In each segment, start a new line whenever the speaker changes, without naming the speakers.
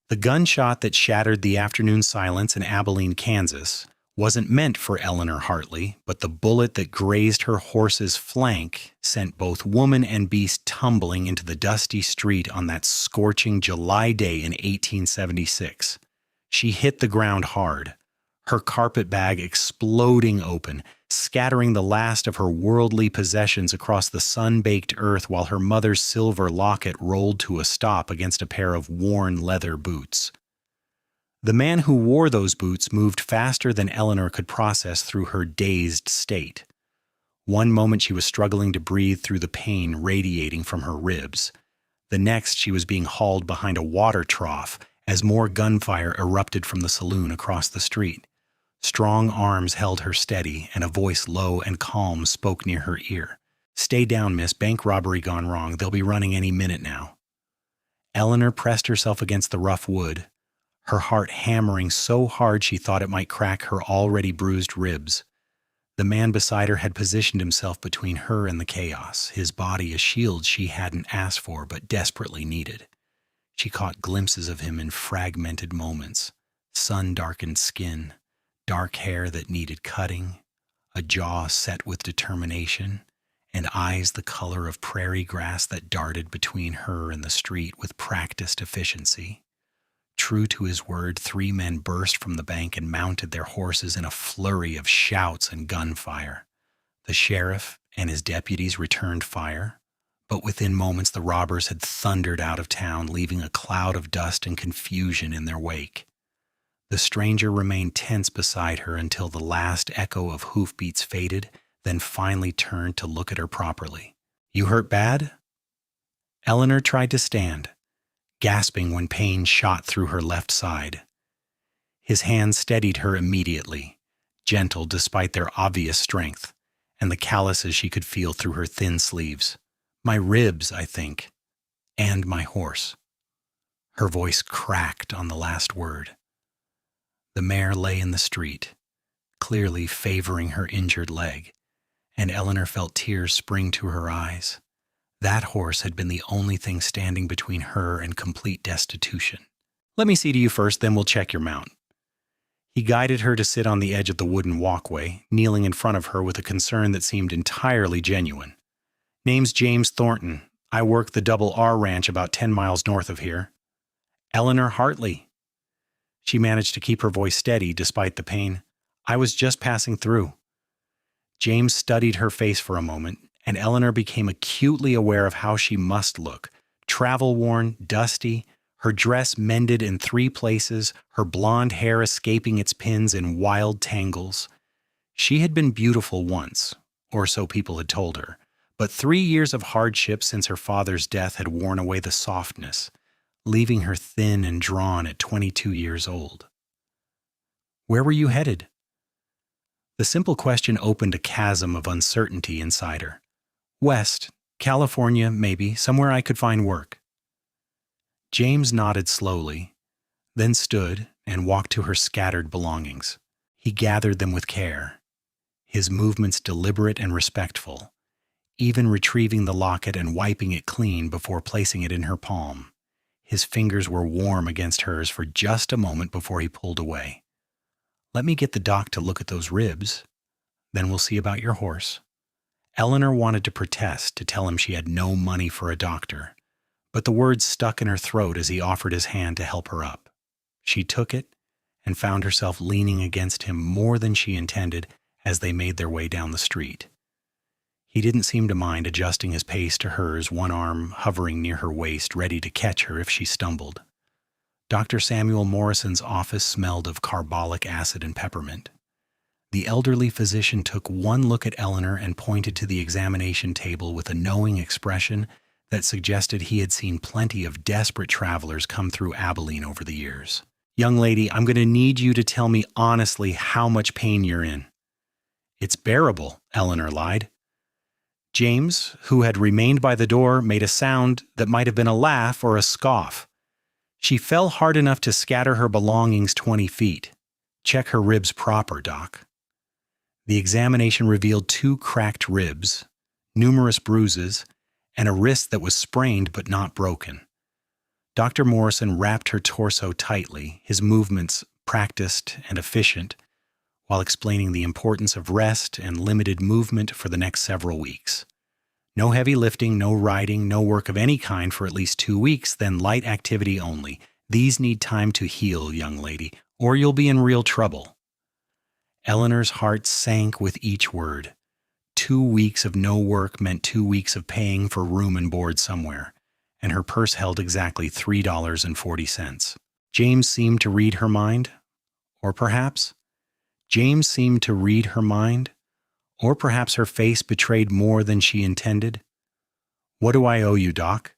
The gunshot that shattered the afternoon silence in Abilene, Kansas, wasn't meant for Eleanor Hartley, but the bullet that grazed her horse's flank sent both woman and beast tumbling into the dusty street on that scorching July day in 1876. She hit the ground hard, her carpet bag exploding open, scattering the last of her worldly possessions across the sun-baked earth while her mother's silver locket rolled to a stop against a pair of worn leather boots. The man who wore those boots moved faster than Eleanor could process through her dazed state. One moment she was struggling to breathe through the pain radiating from her ribs. The next she was being hauled behind a water trough as more gunfire erupted from the saloon across the street. Strong arms held her steady, and a voice low and calm spoke near her ear. "Stay down, miss. Bank robbery gone wrong. They'll be running any minute now." Eleanor pressed herself against the rough wood, her heart hammering so hard she thought it might crack her already bruised ribs. The man beside her had positioned himself between her and the chaos, his body a shield she hadn't asked for but desperately needed. She caught glimpses of him in fragmented moments: sun-darkened skin, dark hair that needed cutting, a jaw set with determination, and eyes the color of prairie grass that darted between her and the street with practiced efficiency. True to his word, 3 men burst from the bank and mounted their horses in a flurry of shouts and gunfire. The sheriff and his deputies returned fire, but within moments the robbers had thundered out of town, leaving a cloud of dust and confusion in their wake. The stranger remained tense beside her until the last echo of hoofbeats faded, then finally turned to look at her properly. "You hurt bad?" Eleanor tried to stand, gasping when pain shot through her left side. His hand steadied her immediately, gentle despite their obvious strength, and the calluses she could feel through her thin sleeves. "My ribs, I think, and my horse." Her voice cracked on the last word. The mare lay in the street, clearly favoring her injured leg, and Eleanor felt tears spring to her eyes. That horse had been the only thing standing between her and complete destitution. "Let me see to you first, then we'll check your mount." He guided her to sit on the edge of the wooden walkway, kneeling in front of her with a concern that seemed entirely genuine. "Name's James Thornton. I work the Double R Ranch about 10 miles north of here." "Eleanor Hartley." She managed to keep her voice steady despite the pain. "I was just passing through." James studied her face for a moment, and Eleanor became acutely aware of how she must look: travel-worn, dusty, her dress mended in 3 places, her blonde hair escaping its pins in wild tangles. She had been beautiful once, or so people had told her, but 3 years of hardship since her father's death had worn away the softness, leaving her thin and drawn at 22 years old. "Where were you headed?" The simple question opened a chasm of uncertainty inside her. "West, California, maybe, somewhere I could find work." James nodded slowly, then stood and walked to her scattered belongings. He gathered them with care, his movements deliberate and respectful, even retrieving the locket and wiping it clean before placing it in her palm. His fingers were warm against hers for just a moment before he pulled away. "Let me get the doc to look at those ribs. Then we'll see about your horse." Eleanor wanted to protest, to tell him she had no money for a doctor, but the words stuck in her throat as he offered his hand to help her up. She took it and found herself leaning against him more than she intended as they made their way down the street. He didn't seem to mind adjusting his pace to hers, one arm hovering near her waist, ready to catch her if she stumbled. Dr. Samuel Morrison's office smelled of carbolic acid and peppermint. The elderly physician took one look at Eleanor and pointed to the examination table with a knowing expression that suggested he had seen plenty of desperate travelers come through Abilene over the years. "Young lady, I'm going to need you to tell me honestly how much pain you're in." "It's bearable," Eleanor lied. James, who had remained by the door, made a sound that might have been a laugh or a scoff. "She fell hard enough to scatter her belongings 20 feet. Check her ribs proper, Doc." The examination revealed 2 cracked ribs, numerous bruises, and a wrist that was sprained but not broken. Dr. Morrison wrapped her torso tightly, his movements practiced and efficient, while explaining the importance of rest and limited movement for the next several weeks. No heavy lifting, no riding, no work of any kind for at least 2 weeks, then light activity only. These need time to heal, young lady, or you'll be in real trouble. Eleanor's heart sank with each word. 2 weeks of no work meant 2 weeks of paying for room and board somewhere, and her purse held exactly $3.40. James seemed to read her mind, or perhaps her face betrayed more than she intended. What do I owe you, Doc?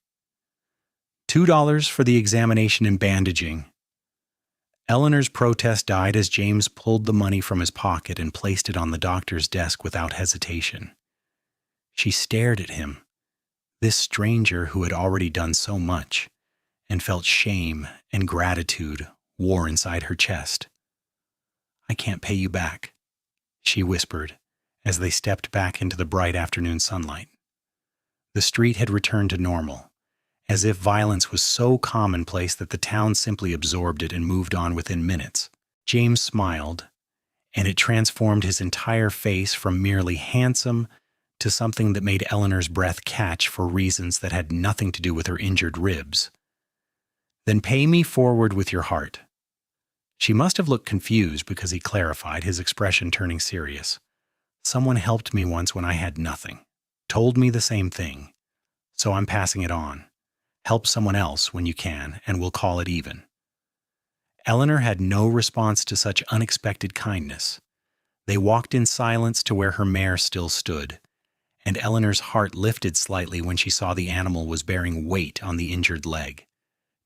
$2 for the examination and bandaging. Eleanor's protest died as James pulled the money from his pocket and placed it on the doctor's desk without hesitation. She stared at him, this stranger who had already done so much, and felt shame and gratitude war inside her chest. I can't pay you back, she whispered as they stepped back into the bright afternoon sunlight. The street had returned to normal, as if violence was so commonplace that the town simply absorbed it and moved on within minutes. James smiled, and it transformed his entire face from merely handsome to something that made Eleanor's breath catch for reasons that had nothing to do with her injured ribs. Then pay me forward with your heart. She must have looked confused because he clarified, his expression turning serious. Someone helped me once when I had nothing, told me the same thing, so I'm passing it on. Help someone else when you can, and we'll call it even. Eleanor had no response to such unexpected kindness. They walked in silence to where her mare still stood, and Eleanor's heart lifted slightly when she saw the animal was bearing weight on the injured leg.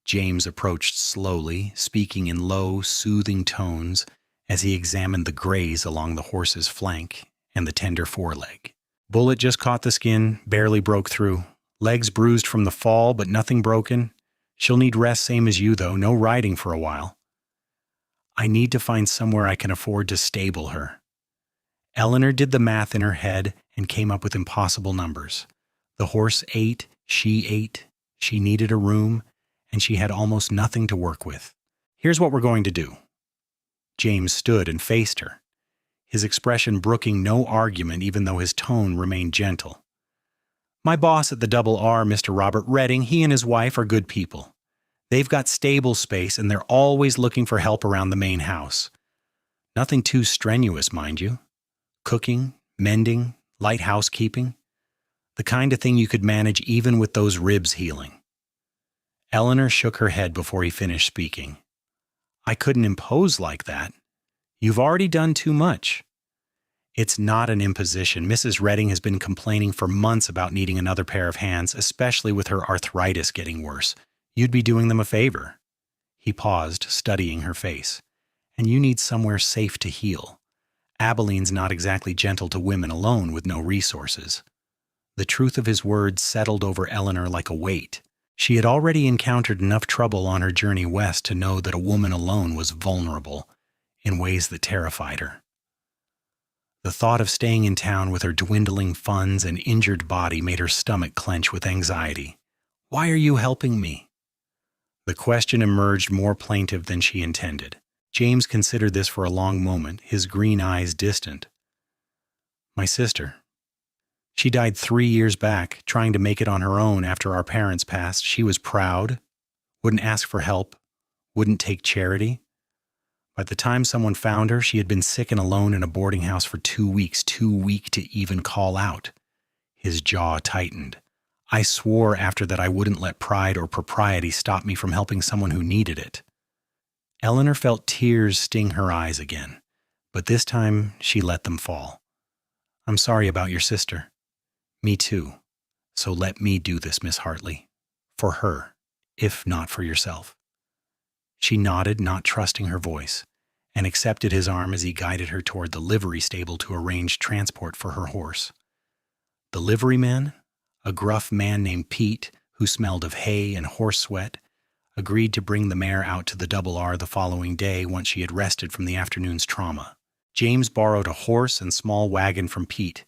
James approached slowly, speaking in low, soothing tones as he examined the graze along the horse's flank and the tender foreleg. Bullet just caught the skin, barely broke through. Legs bruised from the fall, but nothing broken. She'll need rest same as you, though. No riding for a while. I need to find somewhere I can afford to stable her. Eleanor did the math in her head and came up with impossible numbers. The horse ate, she needed a room, and she had almost nothing to work with. Here's what we're going to do. James stood and faced her, his expression brooking no argument even though his tone remained gentle. My boss at the Double R, Mr. Robert Redding, he and his wife are good people. They've got stable space and they're always looking for help around the main house. Nothing too strenuous, mind you. Cooking, mending, light housekeeping. The kind of thing you could manage even with those ribs healing. Eleanor shook her head before he finished speaking. I couldn't impose like that. You've already done too much. It's not an imposition. Mrs. Redding has been complaining for months about needing another pair of hands, especially with her arthritis getting worse. You'd be doing them a favor. He paused, studying her face. And you need somewhere safe to heal. Abilene's not exactly gentle to women alone with no resources. The truth of his words settled over Eleanor like a weight. She had already encountered enough trouble on her journey west to know that a woman alone was vulnerable in ways that terrified her. The thought of staying in town with her dwindling funds and injured body made her stomach clench with anxiety. Why are you helping me? The question emerged more plaintive than she intended. James considered this for a long moment, his green eyes distant. My sister. She died 3 years back, trying to make it on her own after our parents passed. She was proud, wouldn't ask for help, wouldn't take charity. By the time someone found her, she had been sick and alone in a boarding house for 2 weeks, too weak to even call out. His jaw tightened. I swore after that I wouldn't let pride or propriety stop me from helping someone who needed it. Eleanor felt tears sting her eyes again, but this time she let them fall. I'm sorry about your sister. Me too. So let me do this, Miss Hartley. For her, if not for yourself. She nodded, not trusting her voice, and accepted his arm as he guided her toward the livery stable to arrange transport for her horse. The liveryman, a gruff man named Pete, who smelled of hay and horse sweat, agreed to bring the mare out to the Double R the following day once she had rested from the afternoon's trauma. James borrowed a horse and small wagon from Pete,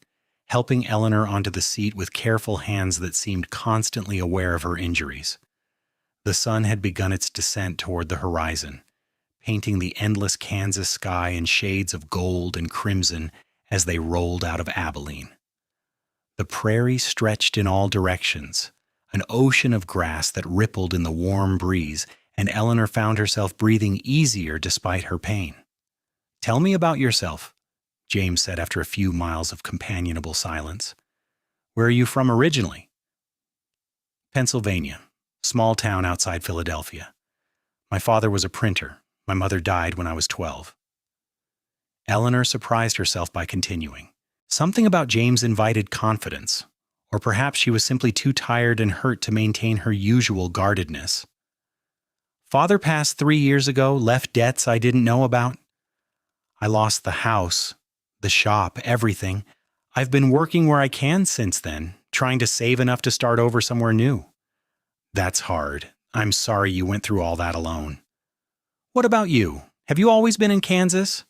helping Eleanor onto the seat with careful hands that seemed constantly aware of her injuries. The sun had begun its descent toward the horizon, painting the endless Kansas sky in shades of gold and crimson as they rolled out of Abilene. The prairie stretched in all directions, an ocean of grass that rippled in the warm breeze, and Eleanor found herself breathing easier despite her pain. "Tell me about yourself," James said after a few miles of companionable silence. "Where are you from originally?" "Pennsylvania, small town outside Philadelphia. My father was a printer. My mother died when I was 12. Eleanor surprised herself by continuing. Something about James invited confidence, or perhaps she was simply too tired and hurt to maintain her usual guardedness. "Father passed 3 years ago, left debts I didn't know about. I lost the house, the shop, everything. I've been working where I can since then, trying to save enough to start over somewhere new." "That's hard. I'm sorry you went through all that alone." "What about you? Have you always been in Kansas?"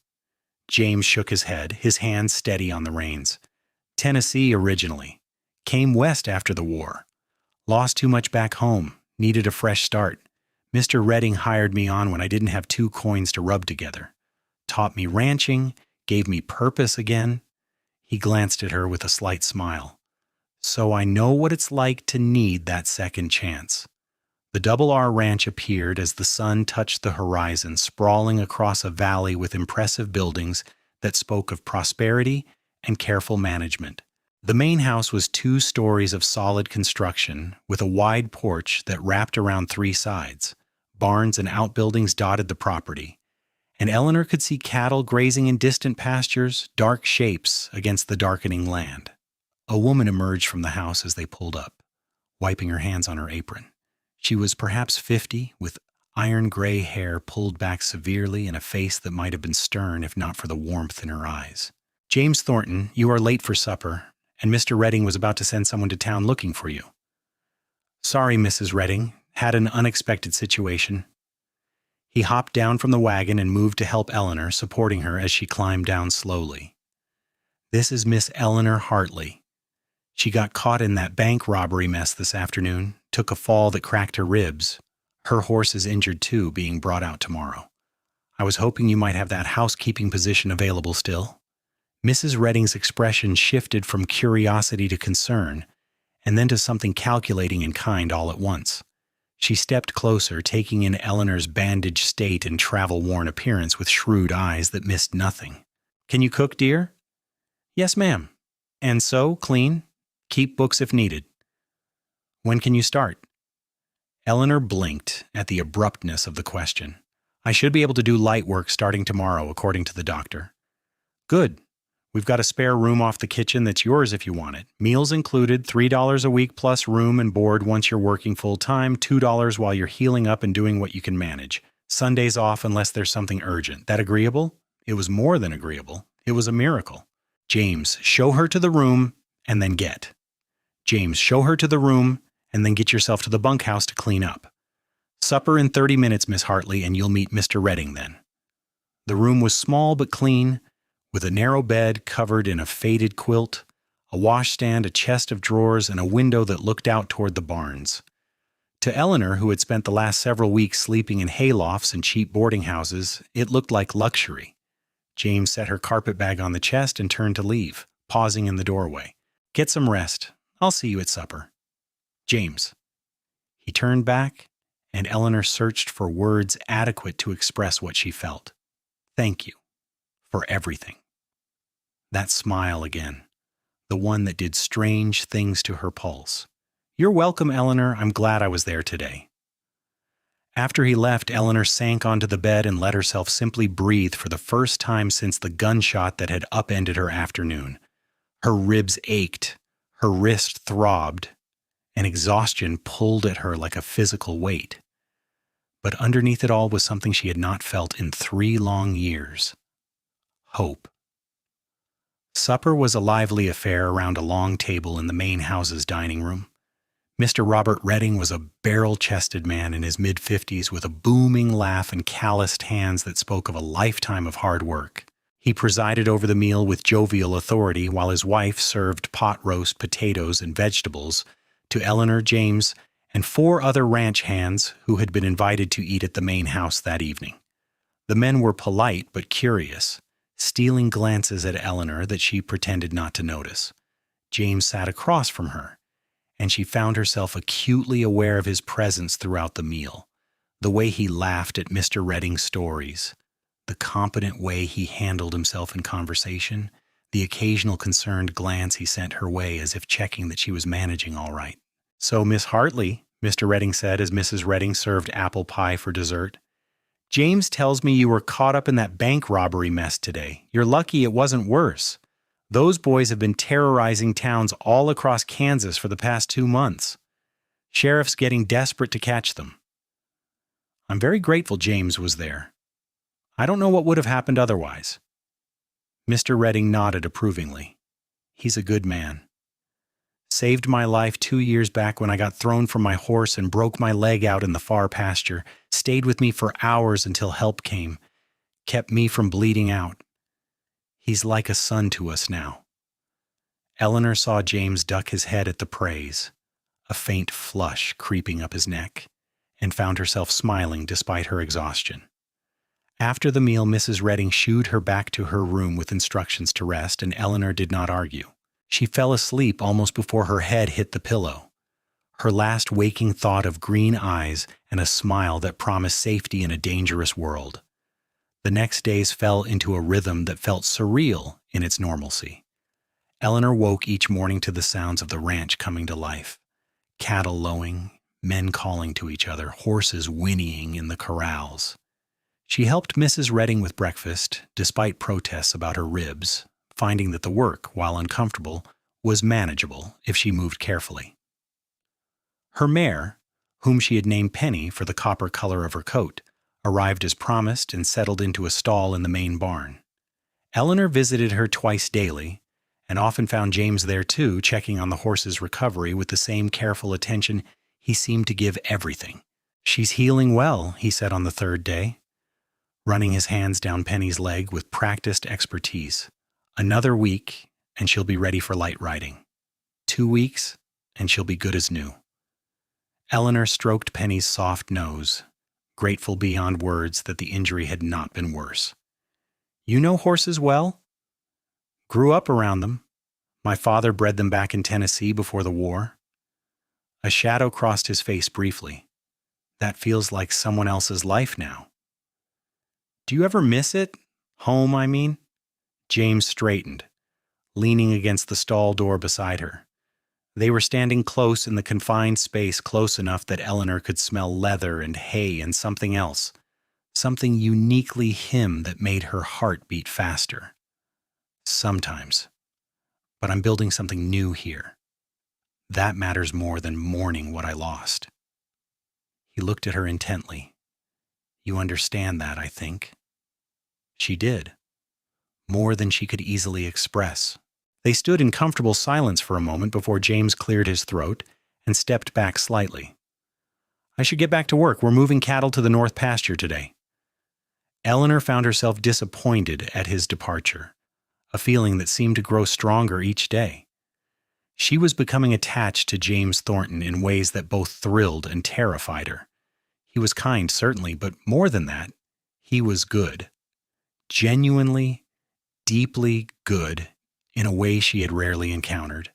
James shook his head, his hands steady on the reins. "Tennessee originally. Came west after the war. Lost too much back home. Needed a fresh start. Mr. Redding hired me on when I didn't have 2 coins to rub together. Taught me ranching, gave me purpose again." He glanced at her with a slight smile. "So I know what it's like to need that second chance." The Double R Ranch appeared as the sun touched the horizon, sprawling across a valley with impressive buildings that spoke of prosperity and careful management. The main house was 2 stories of solid construction, with a wide porch that wrapped around 3 sides. Barns and outbuildings dotted the property, and Eleanor could see cattle grazing in distant pastures, dark shapes against the darkening land. A woman emerged from the house as they pulled up, wiping her hands on her apron. She was perhaps 50, with iron gray hair pulled back severely and a face that might have been stern if not for the warmth in her eyes. "James Thornton, you are late for supper, and Mr. Redding was about to send someone to town looking for you." "Sorry, Mrs. Redding. Had an unexpected situation." He hopped down from the wagon and moved to help Eleanor, supporting her as she climbed down slowly. "This is Miss Eleanor Hartley. She got caught in that bank robbery mess this afternoon, took a fall that cracked her ribs. Her horse is injured too, being brought out tomorrow. I was hoping you might have that housekeeping position available still." Mrs. Redding's expression shifted from curiosity to concern, and then to something calculating and kind all at once. She stepped closer, taking in Eleanor's bandaged state and travel-worn appearance with shrewd eyes that missed nothing. "Can you cook, dear?" "Yes, ma'am." "And sew, clean? Keep books if needed." "When can you start?" Eleanor blinked at the abruptness of the question. "I should be able to do light work starting tomorrow, according to the doctor." "Good. We've got a spare room off the kitchen that's yours if you want it. Meals included, $3 a week plus room and board once you're working full-time, $2 while you're healing up and doing what you can manage. Sundays off unless there's something urgent. That agreeable?" It was more than agreeable. It was a miracle. "James, show her to the room and then get." "James, show her to the room and then get yourself to the bunkhouse to clean up." "Supper in 30 minutes, Miss Hartley, and you'll meet Mr. Redding then." The room was small but clean, with a narrow bed covered in a faded quilt, a washstand, a chest of drawers, and a window that looked out toward the barns. To Eleanor, who had spent the last several weeks sleeping in haylofts and cheap boarding houses, it looked like luxury. James set her carpet bag on the chest and turned to leave, pausing in the doorway. "Get some rest. I'll see you at supper." "James." He turned back, and Eleanor searched for words adequate to express what she felt. "Thank you for everything." That smile again, the one that did strange things to her pulse. "You're welcome, Eleanor. I'm glad I was there today." After he left, Eleanor sank onto the bed and let herself simply breathe for the first time since the gunshot that had upended her afternoon. Her ribs ached, her wrist throbbed, and exhaustion pulled at her like a physical weight. But underneath it all was something she had not felt in 3 long years: hope. Supper was a lively affair around a long table in the main house's dining room. Mr. Robert Redding was a barrel-chested man in his mid-50s with a booming laugh and calloused hands that spoke of a lifetime of hard work. He presided over the meal with jovial authority while his wife served pot roast, potatoes, and vegetables to Eleanor, James, and 4 other ranch hands who had been invited to eat at the main house that evening. The men were polite but curious, stealing glances at Eleanor that she pretended not to notice. James sat across from her, and she found herself acutely aware of his presence throughout the meal. The way he laughed at Mr. Redding's stories, the competent way he handled himself in conversation, the occasional concerned glance he sent her way as if checking that she was managing all right. "So, Miss Hartley," Mr. Redding said as Mrs. Redding served apple pie for dessert, "James tells me you were caught up in that bank robbery mess today. You're lucky it wasn't worse. Those boys have been terrorizing towns all across Kansas for the past 2 months. Sheriff's getting desperate to catch them." "I'm very grateful James was there. I don't know what would have happened otherwise." Mr. Redding nodded approvingly. "He's a good man. Saved my life 2 years back when I got thrown from my horse and broke my leg out in the far pasture, stayed with me for hours until help came, kept me from bleeding out. He's like a son to us now." Eleanor saw James duck his head at the praise, a faint flush creeping up his neck, and found herself smiling despite her exhaustion. After the meal, Mrs. Redding shooed her back to her room with instructions to rest, and Eleanor did not argue. She fell asleep almost before her head hit the pillow, her last waking thought of green eyes and a smile that promised safety in a dangerous world. The next days fell into a rhythm that felt surreal in its normalcy. Eleanor woke each morning to the sounds of the ranch coming to life. Cattle lowing, men calling to each other, horses whinnying in the corrals. She helped Mrs. Redding with breakfast, despite protests about her ribs, finding that the work, while uncomfortable, was manageable if she moved carefully. Her mare, whom she had named Penny for the copper color of her coat, arrived as promised and settled into a stall in the main barn. Eleanor visited her twice daily, and often found James there too, checking on the horse's recovery with the same careful attention he seemed to give everything. "She's healing well," he said on the 3rd day, running his hands down Penny's leg with practiced expertise. "Another week, and she'll be ready for light riding. 2 weeks, and she'll be good as new." Eleanor stroked Penny's soft nose, grateful beyond words that the injury had not been worse. "You know horses well?" "Grew up around them. My father bred them back in Tennessee before the war." A shadow crossed his face briefly. "That feels like someone else's life now." "Do you ever miss it? Home, I mean?" James straightened, leaning against the stall door beside her. They were standing close in the confined space, close enough that Eleanor could smell leather and hay and something else, something uniquely him that made her heart beat faster. "Sometimes. But I'm building something new here. That matters more than mourning what I lost." He looked at her intently. "You understand that, I think." She did. More than she could easily express. They stood in comfortable silence for a moment before James cleared his throat and stepped back slightly. "I should get back to work. We're moving cattle to the north pasture today." Eleanor found herself disappointed at his departure, a feeling that seemed to grow stronger each day. She was becoming attached to James Thornton in ways that both thrilled and terrified her. He was kind, certainly, but more than that, he was good. Genuinely, deeply good in a way she had rarely encountered.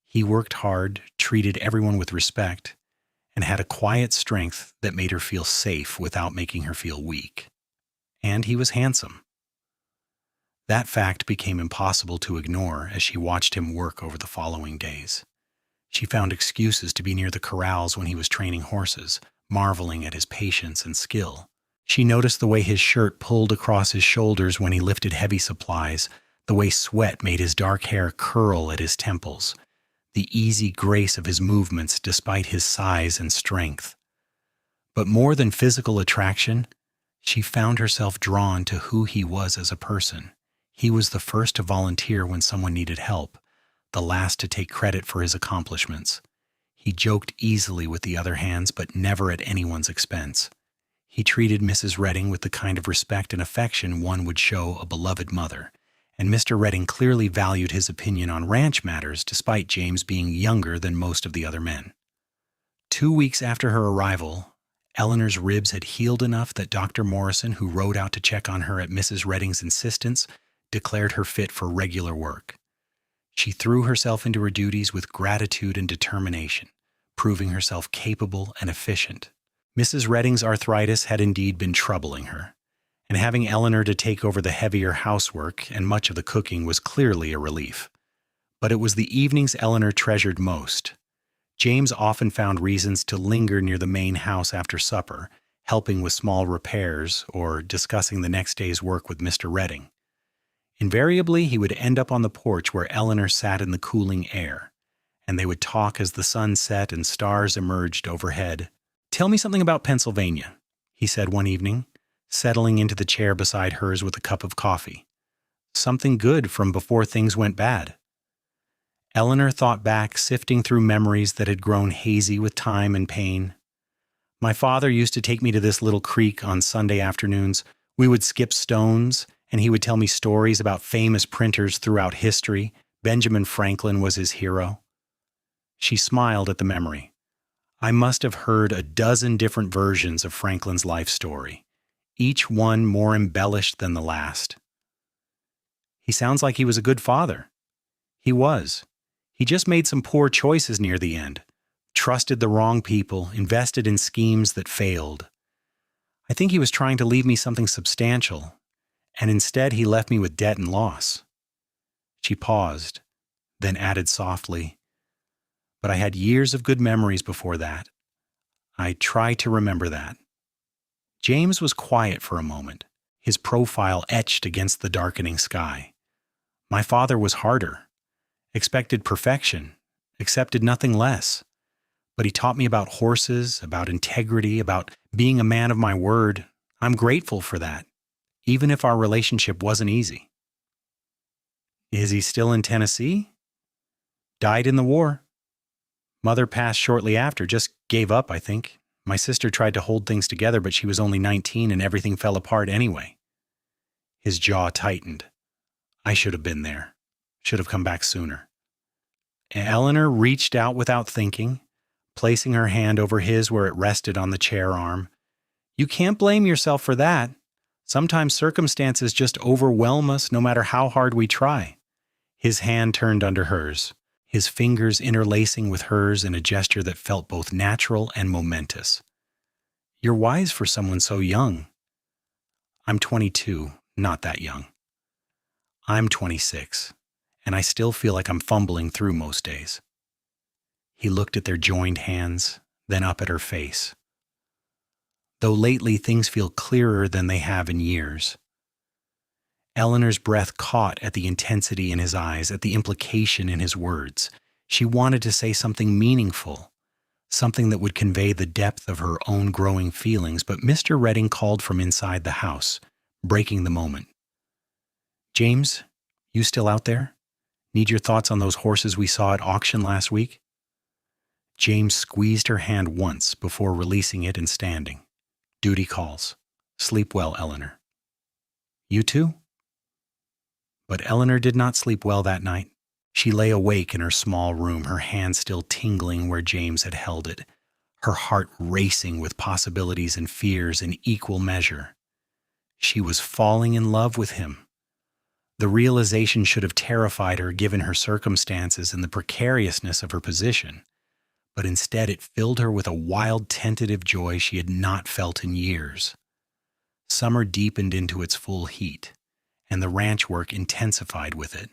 He worked hard, treated everyone with respect, and had a quiet strength that made her feel safe without making her feel weak. And he was handsome. That fact became impossible to ignore as she watched him work over the following days. She found excuses to be near the corrals when he was training horses, marveling at his patience and skill. She noticed the way his shirt pulled across his shoulders when he lifted heavy supplies, the way sweat made his dark hair curl at his temples, the easy grace of his movements despite his size and strength. But more than physical attraction, she found herself drawn to who he was as a person. He was the first to volunteer when someone needed help, the last to take credit for his accomplishments. He joked easily with the other hands, but never at anyone's expense. He treated Mrs. Redding with the kind of respect and affection one would show a beloved mother, and Mr. Redding clearly valued his opinion on ranch matters despite James being younger than most of the other men. 2 weeks after her arrival, Eleanor's ribs had healed enough that Dr. Morrison, who rode out to check on her at Mrs. Redding's insistence, declared her fit for regular work. She threw herself into her duties with gratitude and determination, proving herself capable and efficient. Mrs. Redding's arthritis had indeed been troubling her, and having Eleanor to take over the heavier housework and much of the cooking was clearly a relief. But it was the evenings Eleanor treasured most. James often found reasons to linger near the main house after supper, helping with small repairs or discussing the next day's work with Mr. Redding. Invariably, he would end up on the porch where Eleanor sat in the cooling air, and they would talk as the sun set and stars emerged overhead. "Tell me something about Pennsylvania," he said one evening, settling into the chair beside hers with a cup of coffee. "Something good from before things went bad." Eleanor thought back, sifting through memories that had grown hazy with time and pain. "My father used to take me to this little creek on Sunday afternoons. We would skip stones, and he would tell me stories about famous printers throughout history. Benjamin Franklin was his hero." She smiled at the memory. "I must have heard a dozen different versions of Franklin's life story, each one more embellished than the last." "He sounds like he was a good father." "He was. He just made some poor choices near the end, trusted the wrong people, invested in schemes that failed. I think he was trying to leave me something substantial, and instead he left me with debt and loss." She paused, then added softly, "But I had years of good memories before that. I try to remember that." James was quiet for a moment, his profile etched against the darkening sky. "My father was harder. Expected perfection, accepted nothing less. But he taught me about horses, about integrity, about being a man of my word. I'm grateful for that, even if our relationship wasn't easy." "Is he still in Tennessee?" "Died in the war. Mother passed shortly after, just gave up, I think. My sister tried to hold things together, but she was only 19 and everything fell apart anyway." His jaw tightened. "I should have been there. Should have come back sooner." Eleanor reached out without thinking, placing her hand over his where it rested on the chair arm. "You can't blame yourself for that. Sometimes circumstances just overwhelm us no matter how hard we try." His hand turned under hers, his fingers interlacing with hers in a gesture that felt both natural and momentous. "You're wise for someone so young." "I'm 22, not that young." "I'm 26, and I still feel like I'm fumbling through most days." He looked at their joined hands, then up at her face. "Though lately things feel clearer than they have in years." Eleanor's breath caught at the intensity in his eyes, at the implication in his words. She wanted to say something meaningful, something that would convey the depth of her own growing feelings, but Mr. Redding called from inside the house, breaking the moment. "James, you still out there? Need your thoughts on those horses we saw at auction last week?" James squeezed her hand once before releasing it and standing. "Duty calls. Sleep well, Eleanor." "You too?" But Eleanor did not sleep well that night. She lay awake in her small room, her hand still tingling where James had held it, her heart racing with possibilities and fears in equal measure. She was falling in love with him. The realization should have terrified her given her circumstances and the precariousness of her position, but instead it filled her with a wild tentative joy she had not felt in years. Summer deepened into its full heat, and the ranch work intensified with it.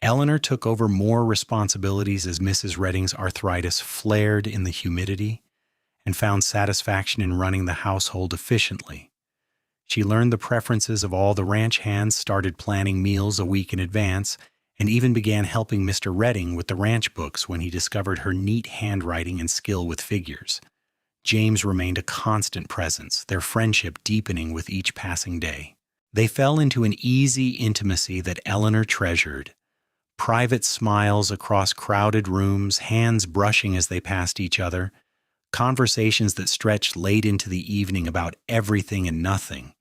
Eleanor took over more responsibilities as Mrs. Redding's arthritis flared in the humidity and found satisfaction in running the household efficiently. She learned the preferences of all the ranch hands, started planning meals a week in advance, and even began helping Mr. Redding with the ranch books when he discovered her neat handwriting and skill with figures. James remained a constant presence, their friendship deepening with each passing day. They fell into an easy intimacy that Eleanor treasured. Private smiles across crowded rooms, hands brushing as they passed each other, conversations that stretched late into the evening about everything and nothing.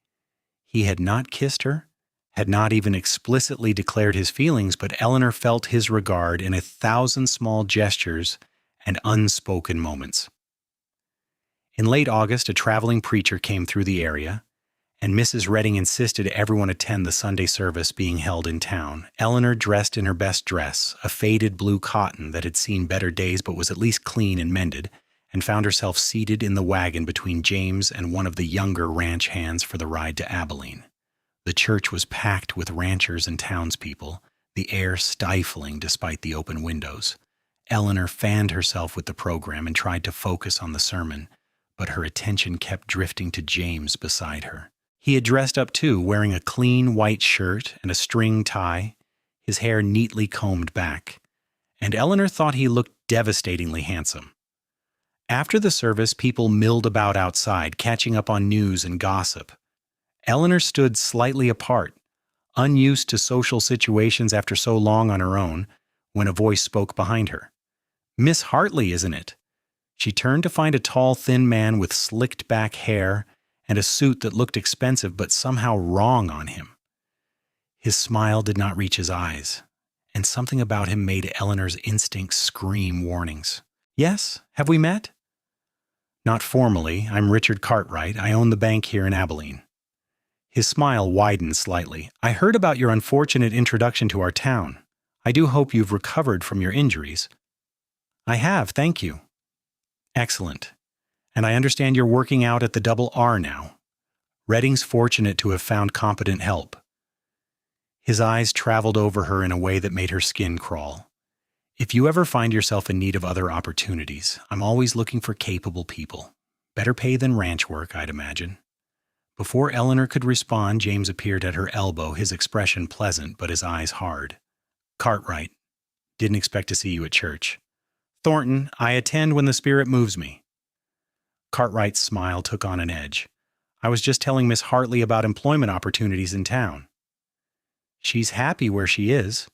He had not kissed her, had not even explicitly declared his feelings, but Eleanor felt his regard in 1,000 small gestures and unspoken moments. In late August, a traveling preacher came through the area, and Mrs. Redding insisted everyone attend the Sunday service being held in town. Eleanor, dressed in her best dress, a faded blue cotton that had seen better days but was at least clean and mended, and found herself seated in the wagon between James and one of the younger ranch hands for the ride to Abilene. The church was packed with ranchers and townspeople, the air stifling despite the open windows. Eleanor fanned herself with the program and tried to focus on the sermon, but her attention kept drifting to James beside her. He had dressed up too, wearing a clean white shirt and a string tie, his hair neatly combed back, and Eleanor thought he looked devastatingly handsome. After the service, people milled about outside, catching up on news and gossip. Eleanor stood slightly apart, unused to social situations after so long on her own, when a voice spoke behind her. "Miss Hartley, isn't it?" She turned to find a tall, thin man with slicked back hair and a suit that looked expensive but somehow wrong on him. His smile did not reach his eyes, and something about him made Eleanor's instincts scream warnings. "Yes, have we met?" "Not formally. I'm Richard Cartwright. I own the bank here in Abilene." His smile widened slightly. "I heard about your unfortunate introduction to our town. I do hope you've recovered from your injuries." "I have, thank you." "Excellent. And I understand you're working out at the Double R now. Redding's fortunate to have found competent help." His eyes traveled over her in a way that made her skin crawl. "If you ever find yourself in need of other opportunities, I'm always looking for capable people. Better pay than ranch work, I'd imagine." Before Eleanor could respond, James appeared at her elbow, his expression pleasant but his eyes hard. "Cartwright. Didn't expect to see you at church." "Thornton, I attend when the Spirit moves me." Cartwright's smile took on an edge. "I was just telling Miss Hartley about employment opportunities in town." "She's happy where she is."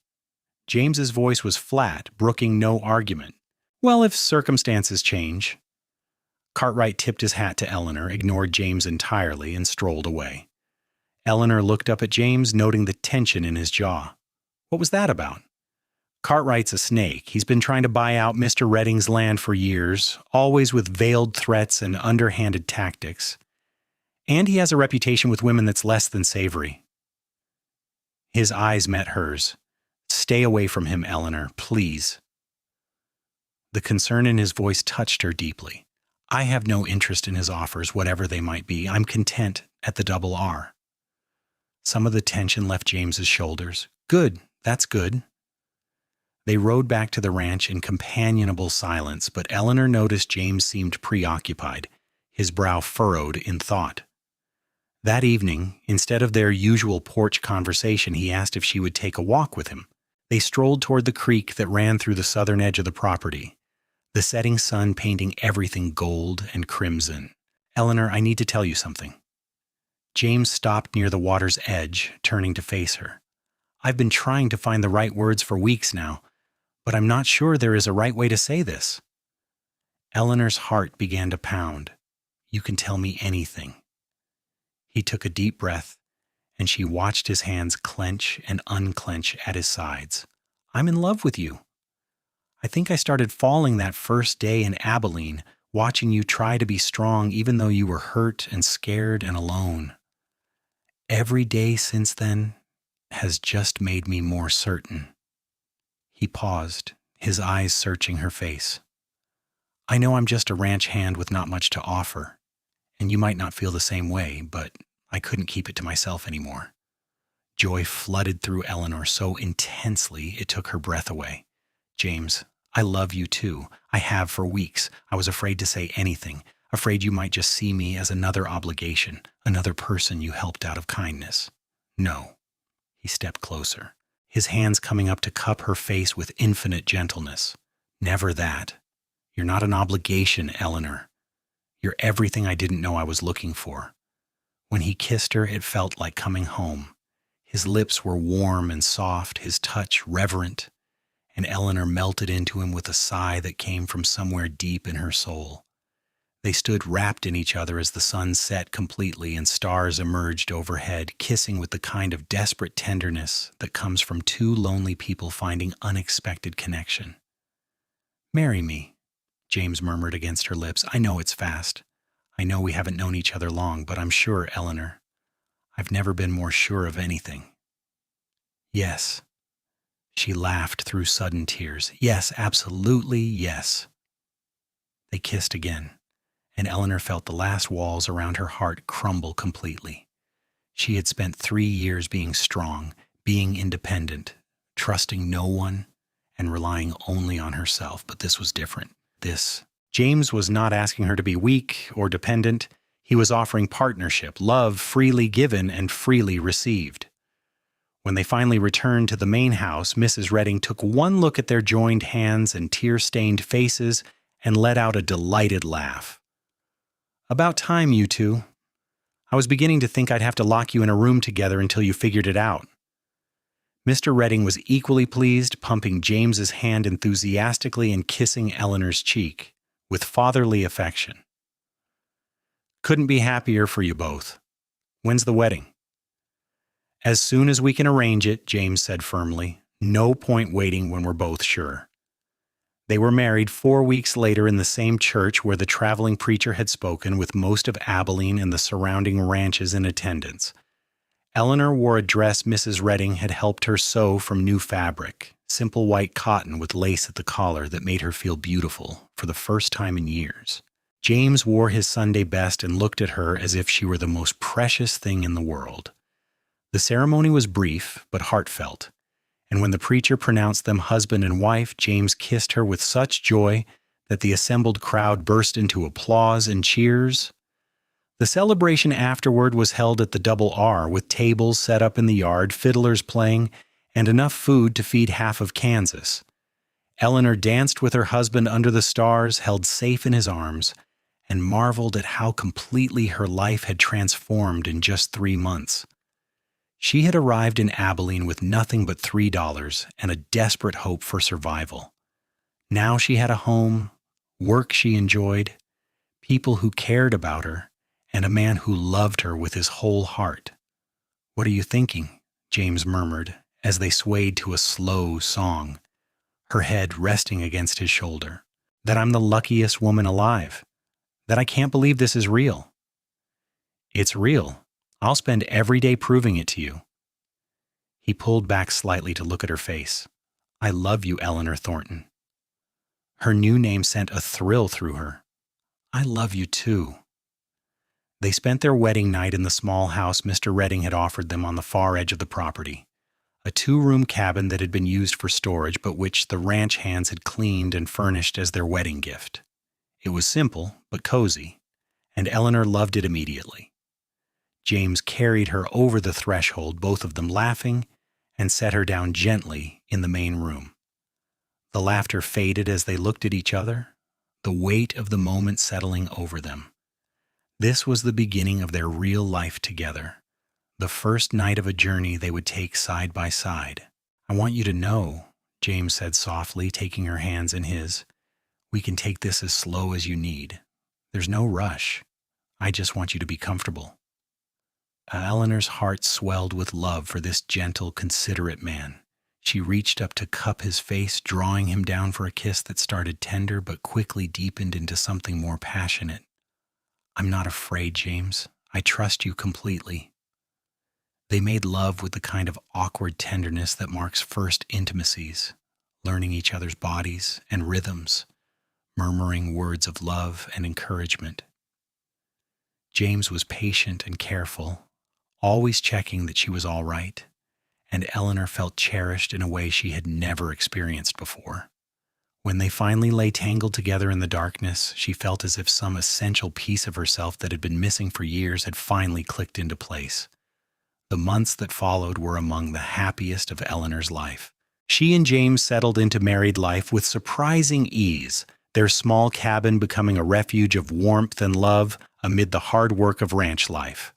James's voice was flat, brooking no argument. "Well, if circumstances change." Cartwright tipped his hat to Eleanor, ignored James entirely, and strolled away. Eleanor looked up at James, noting the tension in his jaw. What was that about? "Cartwright's a snake. He's been trying to buy out Mr. Redding's land for years, always with veiled threats and underhanded tactics. And he has a reputation with women that's less than savory." His eyes met hers. "Stay away from him, Eleanor, please." The concern in his voice touched her deeply. "I have no interest in his offers, whatever they might be. I'm content at the Double R." Some of the tension left James's shoulders. "Good, that's good." They rode back to the ranch in companionable silence, but Eleanor noticed James seemed preoccupied, his brow furrowed in thought. That evening, instead of their usual porch conversation, he asked if she would take a walk with him. They strolled toward the creek that ran through the southern edge of the property, the setting sun painting everything gold and crimson. "Eleanor, I need to tell you something." James stopped near the water's edge, turning to face her. "I've been trying to find the right words for weeks now, but I'm not sure there is a right way to say this." Eleanor's heart began to pound. "You can tell me anything." He took a deep breath, and she watched his hands clench and unclench at his sides. "I'm in love with you. I think I started falling that first day in Abilene, watching you try to be strong even though you were hurt and scared and alone. Every day since then has just made me more certain." He paused, his eyes searching her face. "I know I'm just a ranch hand with not much to offer, and you might not feel the same way, but I couldn't keep it to myself anymore." Joy flooded through Eleanor so intensely it took her breath away. "James, I love you too. I have for weeks. I was afraid to say anything, afraid you might just see me as another obligation, another person you helped out of kindness." "No." He stepped closer, his hands coming up to cup her face with infinite gentleness. "Never that. You're not an obligation, Eleanor. You're everything I didn't know I was looking for." When he kissed her, it felt like coming home. His lips were warm and soft, his touch reverent, and Eleanor melted into him with a sigh that came from somewhere deep in her soul. They stood wrapped in each other as the sun set completely and stars emerged overhead, kissing with the kind of desperate tenderness that comes from two lonely people finding unexpected connection. "Marry me," James murmured against her lips. "I know it's fast. I know we haven't known each other long, but I'm sure, Eleanor, I've never been more sure of anything. Yes. She laughed through sudden tears. Yes, absolutely yes. They kissed again, and Eleanor felt the last walls around her heart crumble completely. She had spent 3 years being strong, being independent, trusting no one, and relying only on herself, but this was different. James was not asking her to be weak or dependent. He was offering partnership, love freely given and freely received. When they finally returned to the main house, Mrs. Redding took one look at their joined hands and tear-stained faces and let out a delighted laugh. "About time, you two. I was beginning to think I'd have to lock you in a room together until you figured it out." Mr. Redding was equally pleased, pumping James's hand enthusiastically and kissing Eleanor's cheek with fatherly affection. "Couldn't be happier for you both. When's the wedding?" "As soon as we can arrange it," James said firmly. "No point waiting when we're both sure." They were married 4 weeks later in the same church where the traveling preacher had spoken, with most of Abilene and the surrounding ranches in attendance. Eleanor wore a dress Mrs. Redding had helped her sew from new fabric, simple white cotton with lace at the collar that made her feel beautiful for the first time in years. James wore his Sunday best and looked at her as if she were the most precious thing in the world. The ceremony was brief but heartfelt, and when the preacher pronounced them husband and wife, James kissed her with such joy that the assembled crowd burst into applause and cheers. The celebration afterward was held at the Double R, with tables set up in the yard, fiddlers playing, and enough food to feed half of Kansas. Eleanor danced with her husband under the stars, held safe in his arms, and marveled at how completely her life had transformed in just 3 months. She had arrived in Abilene with nothing but $3 and a desperate hope for survival. Now she had a home, work she enjoyed, people who cared about her, and a man who loved her with his whole heart. "What are you thinking?" James murmured as they swayed to a slow song, her head resting against his shoulder. "That I'm the luckiest woman alive. That I can't believe this is real." "It's real. I'll spend every day proving it to you." He pulled back slightly to look at her face. "I love you, Eleanor Thornton." Her new name sent a thrill through her. "I love you too." They spent their wedding night in the small house Mr. Redding had offered them on the far edge of the property, a 2-room cabin that had been used for storage but which the ranch hands had cleaned and furnished as their wedding gift. It was simple but cozy, and Eleanor loved it immediately. James carried her over the threshold, both of them laughing, and set her down gently in the main room. The laughter faded as they looked at each other, the weight of the moment settling over them. This was the beginning of their real life together, the first night of a journey they would take side by side. "I want you to know," James said softly, taking her hands in his, "we can take this as slow as you need. There's no rush. I just want you to be comfortable." Eleanor's heart swelled with love for this gentle, considerate man. She reached up to cup his face, drawing him down for a kiss that started tender but quickly deepened into something more passionate. "I'm not afraid, James. I trust you completely." They made love with the kind of awkward tenderness that marks first intimacies, learning each other's bodies and rhythms, murmuring words of love and encouragement. James was patient and careful, always checking that she was all right, and Eleanor felt cherished in a way she had never experienced before. When they finally lay tangled together in the darkness, she felt as if some essential piece of herself that had been missing for years had finally clicked into place. The months that followed were among the happiest of Eleanor's life. She and James settled into married life with surprising ease, their small cabin becoming a refuge of warmth and love amid the hard work of ranch life.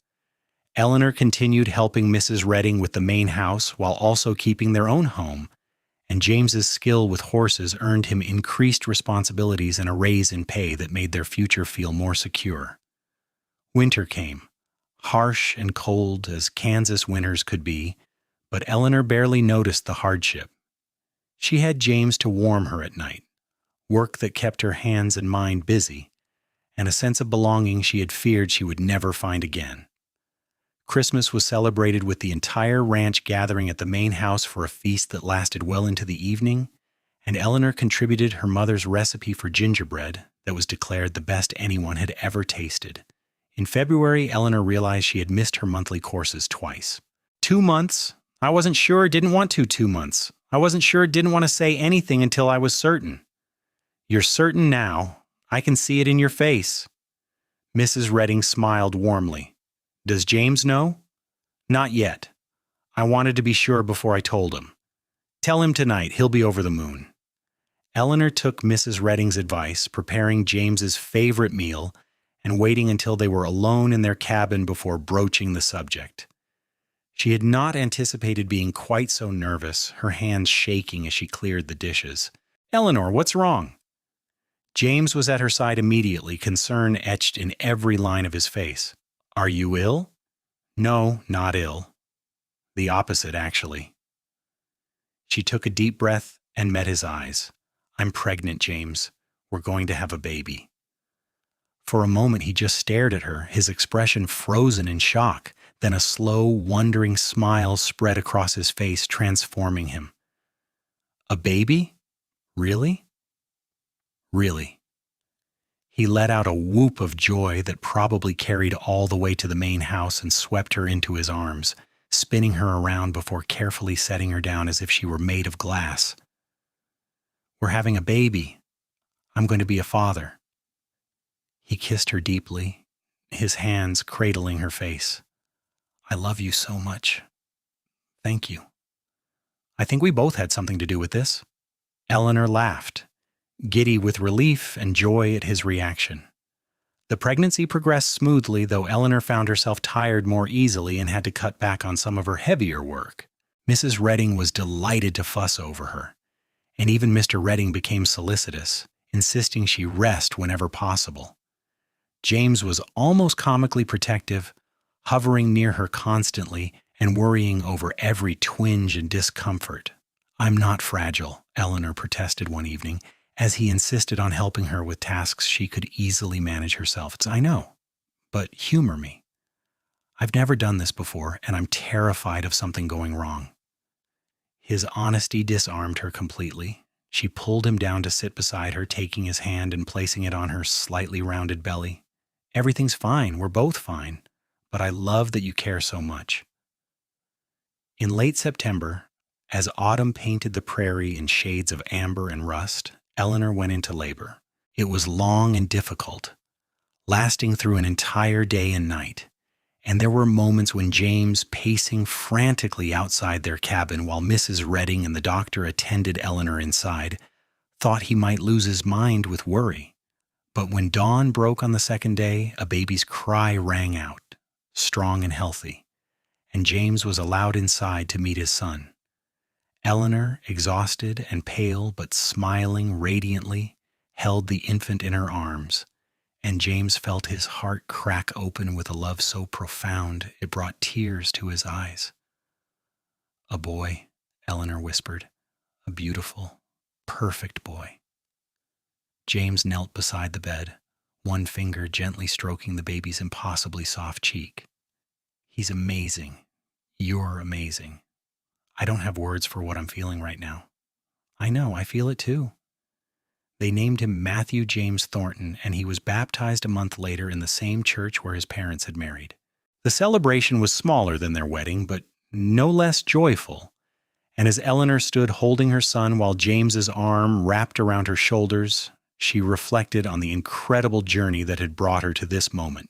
Eleanor continued helping Mrs. Redding with the main house while also keeping their own home, and James's skill with horses earned him increased responsibilities and a raise in pay that made their future feel more secure. Winter came, harsh and cold as Kansas winters could be, but Eleanor barely noticed the hardship. She had James to warm her at night, work that kept her hands and mind busy, and a sense of belonging she had feared she would never find again. Christmas was celebrated with the entire ranch gathering at the main house for a feast that lasted well into the evening, and Eleanor contributed her mother's recipe for gingerbread that was declared the best anyone had ever tasted. In February, Eleanor realized she had missed her monthly courses twice. 2 months? I wasn't sure, didn't want to 2 months. I wasn't sure, didn't want to say anything until I was certain. You're certain now. I can see it in your face. Mrs. Redding smiled warmly. Does James know? Not yet. I wanted to be sure before I told him. Tell him tonight, he'll be over the moon. Eleanor took Mrs. Redding's advice, preparing James's favorite meal and waiting until they were alone in their cabin before broaching the subject. She had not anticipated being quite so nervous, her hands shaking as she cleared the dishes. Eleanor, what's wrong? James was at her side immediately, concern etched in every line of his face. Are you ill? No, not ill. The opposite, actually. She took a deep breath and met his eyes. I'm pregnant, James. We're going to have a baby. For a moment, he just stared at her, his expression frozen in shock. Then a slow, wondering smile spread across his face, transforming him. A baby? Really? Really. He let out a whoop of joy that probably carried all the way to the main house and swept her into his arms, spinning her around before carefully setting her down as if she were made of glass. We're having a baby. I'm going to be a father. He kissed her deeply, his hands cradling her face. I love you so much. Thank you. I think we both had something to do with this. Eleanor laughed, giddy with relief and joy at his reaction. The pregnancy progressed smoothly, though Eleanor found herself tired more easily and had to cut back on some of her heavier work. Mrs. Redding was delighted to fuss over her, and even Mr. Redding became solicitous, insisting she rest whenever possible. James was almost comically protective, hovering near her constantly and worrying over every twinge and discomfort. I'm not fragile, Eleanor protested one evening, as he insisted on helping her with tasks she could easily manage herself. I know, but humor me. I've never done this before, and I'm terrified of something going wrong. His honesty disarmed her completely. She pulled him down to sit beside her, taking his hand and placing it on her slightly rounded belly. Everything's fine, we're both fine, but I love that you care so much. In late September, as autumn painted the prairie in shades of amber and rust, Eleanor went into labor. It was long and difficult, lasting through an entire day and night, and there were moments when James, pacing frantically outside their cabin while Mrs. Redding and the doctor attended Eleanor inside, thought he might lose his mind with worry. But when dawn broke on the second day, a baby's cry rang out, strong and healthy, and James was allowed inside to meet his son. Eleanor, exhausted and pale but smiling radiantly, held the infant in her arms, and James felt his heart crack open with a love so profound it brought tears to his eyes. A boy, Eleanor whispered, a beautiful, perfect boy. James knelt beside the bed, one finger gently stroking the baby's impossibly soft cheek. He's amazing. You're amazing. I don't have words for what I'm feeling right now. I know, I feel it too. They named him Matthew James Thornton, and he was baptized a month later in the same church where his parents had married. The celebration was smaller than their wedding, but no less joyful. And as Eleanor stood holding her son while James's arm wrapped around her shoulders, she reflected on the incredible journey that had brought her to this moment.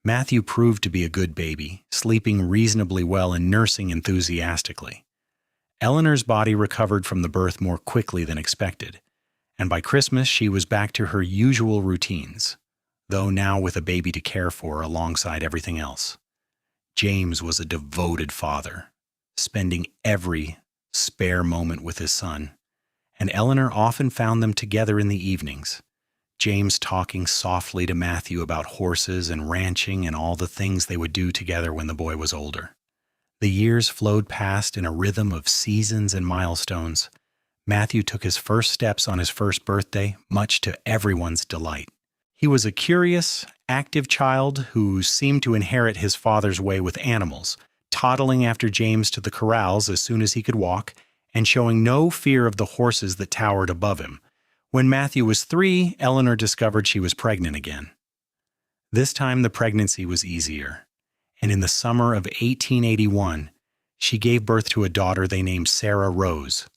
Matthew proved to be a good baby, sleeping reasonably well and nursing enthusiastically. Eleanor's body recovered from the birth more quickly than expected, and by Christmas she was back to her usual routines, though now with a baby to care for alongside everything else. James was a devoted father, spending every spare moment with his son, and Eleanor often found them together in the evenings, James talking softly to Matthew about horses and ranching and all the things they would do together when the boy was older. The years flowed past in a rhythm of seasons and milestones. Matthew took his first steps on his first birthday, much to everyone's delight. He was a curious, active child who seemed to inherit his father's way with animals, toddling after James to the corrals as soon as he could walk, and showing no fear of the horses that towered above him. When Matthew was 3, Eleanor discovered she was pregnant again. This time the pregnancy was easier, and in the summer of 1881, she gave birth to a daughter they named Sarah Rose.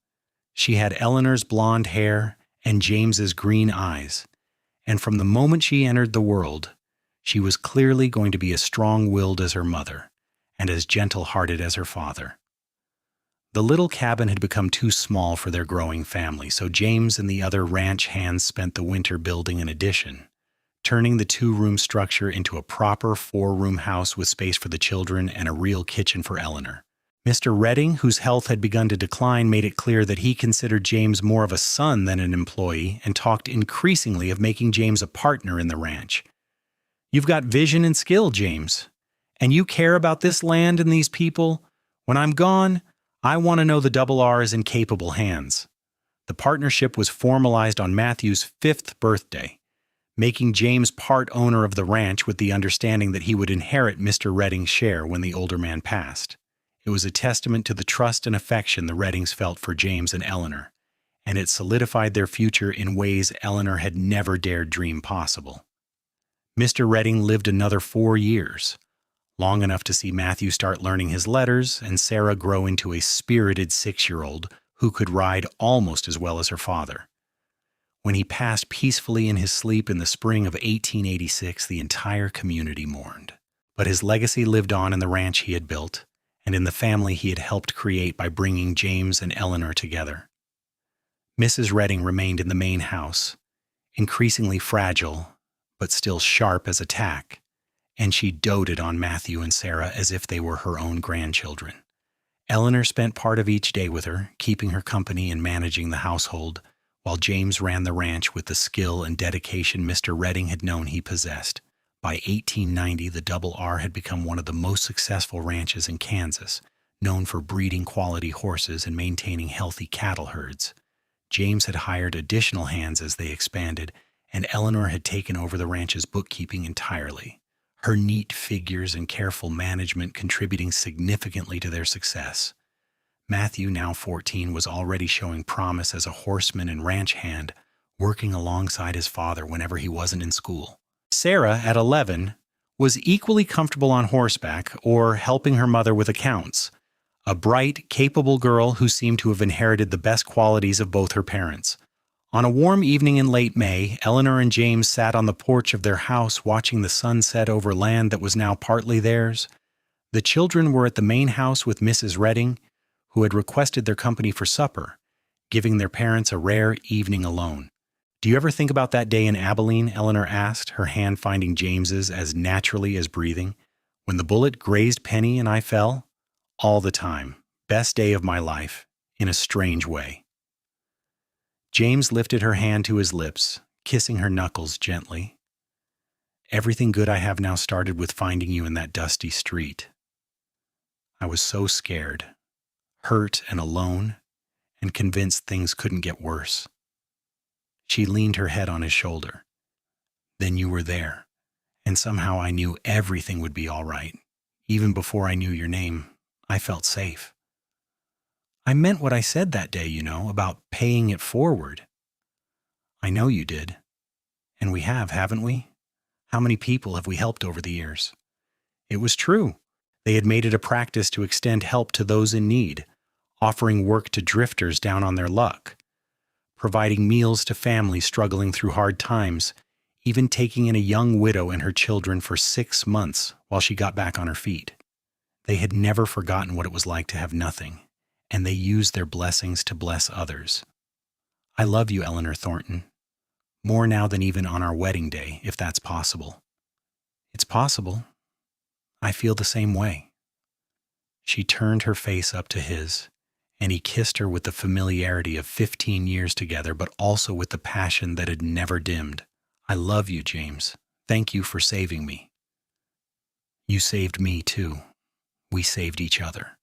She had Eleanor's blonde hair and James's green eyes, and from the moment she entered the world, she was clearly going to be as strong-willed as her mother and as gentle-hearted as her father. The little cabin had become too small for their growing family, so James and the other ranch hands spent the winter building an addition, turning the 2-room structure into a proper 4-room house with space for the children and a real kitchen for Eleanor. Mr. Redding, whose health had begun to decline, made it clear that he considered James more of a son than an employee and talked increasingly of making James a partner in the ranch. "You've got vision and skill, James, and you care about this land and these people. When I'm gone, I want to know the Double R is in capable hands." The partnership was formalized on Matthew's 5th birthday, making James part owner of the ranch with the understanding that he would inherit Mr. Redding's share when the older man passed. It was a testament to the trust and affection the Reddings felt for James and Eleanor, and it solidified their future in ways Eleanor had never dared dream possible. Mr. Redding lived another 4 years, long enough to see Matthew start learning his letters and Sarah grow into a spirited 6-year-old who could ride almost as well as her father. When he passed peacefully in his sleep in the spring of 1886, the entire community mourned. But his legacy lived on in the ranch he had built, and in the family he had helped create by bringing James and Eleanor together. Mrs. Redding remained in the main house, increasingly fragile, but still sharp as a tack, and she doted on Matthew and Sarah as if they were her own grandchildren. Eleanor spent part of each day with her, keeping her company and managing the household, while James ran the ranch with the skill and dedication Mr. Redding had known he possessed. By 1890, the Double R had become one of the most successful ranches in Kansas, known for breeding quality horses and maintaining healthy cattle herds. James had hired additional hands as they expanded, and Eleanor had taken over the ranch's bookkeeping entirely, her neat figures and careful management contributing significantly to their success. Matthew, now 14, was already showing promise as a horseman and ranch hand, working alongside his father whenever he wasn't in school. Sarah, at 11, was equally comfortable on horseback or helping her mother with accounts, a bright, capable girl who seemed to have inherited the best qualities of both her parents. On a warm evening in late May, Eleanor and James sat on the porch of their house watching the sun set over land that was now partly theirs. The children were at the main house with Mrs. Redding, who had requested their company for supper, giving their parents a rare evening alone. "Do you ever think about that day in Abilene?" Eleanor asked, her hand finding James's as naturally as breathing. "When the bullet grazed Penny and I fell?" "All the time. Best day of my life, in a strange way." James lifted her hand to his lips, kissing her knuckles gently. "Everything good I have now started with finding you in that dusty street. I was so scared, hurt and alone, and convinced things couldn't get worse." She leaned her head on his shoulder. "Then you were there, and somehow I knew everything would be all right. Even before I knew your name, I felt safe. I meant what I said that day, about paying it forward." "I know you did. And we have, haven't we? How many people have we helped over the years?" It was true. They had made it a practice to extend help to those in need, offering work to drifters down on their luck, providing meals to families struggling through hard times, even taking in a young widow and her children for 6 months while she got back on her feet. They had never forgotten what it was like to have nothing, and they used their blessings to bless others. "I love you, Eleanor Thornton, more now than even on our wedding day, if that's possible." "It's possible. I feel the same way." She turned her face up to his, and he kissed her with the familiarity of 15 years together, but also with the passion that had never dimmed. "I love you, James. Thank you for saving me." "You saved me, too. We saved each other."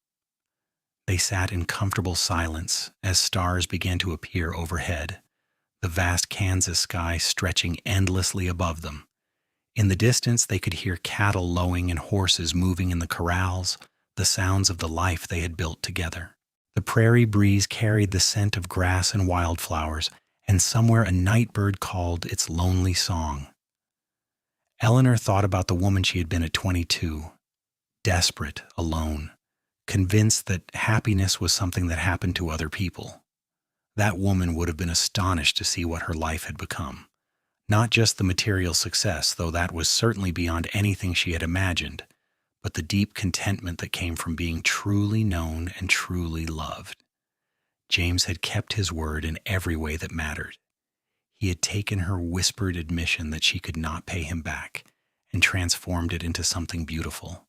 They sat in comfortable silence as stars began to appear overhead, the vast Kansas sky stretching endlessly above them. In the distance, they could hear cattle lowing and horses moving in the corrals, the sounds of the life they had built together. The prairie breeze carried the scent of grass and wildflowers, and somewhere a night bird called its lonely song. Eleanor thought about the woman she had been at 22, desperate, alone, convinced that happiness was something that happened to other people. That woman would have been astonished to see what her life had become. Not just the material success, though that was certainly beyond anything she had imagined, but the deep contentment that came from being truly known and truly loved. James had kept his word in every way that mattered. He had taken her whispered admission that she could not pay him back and transformed it into something beautiful,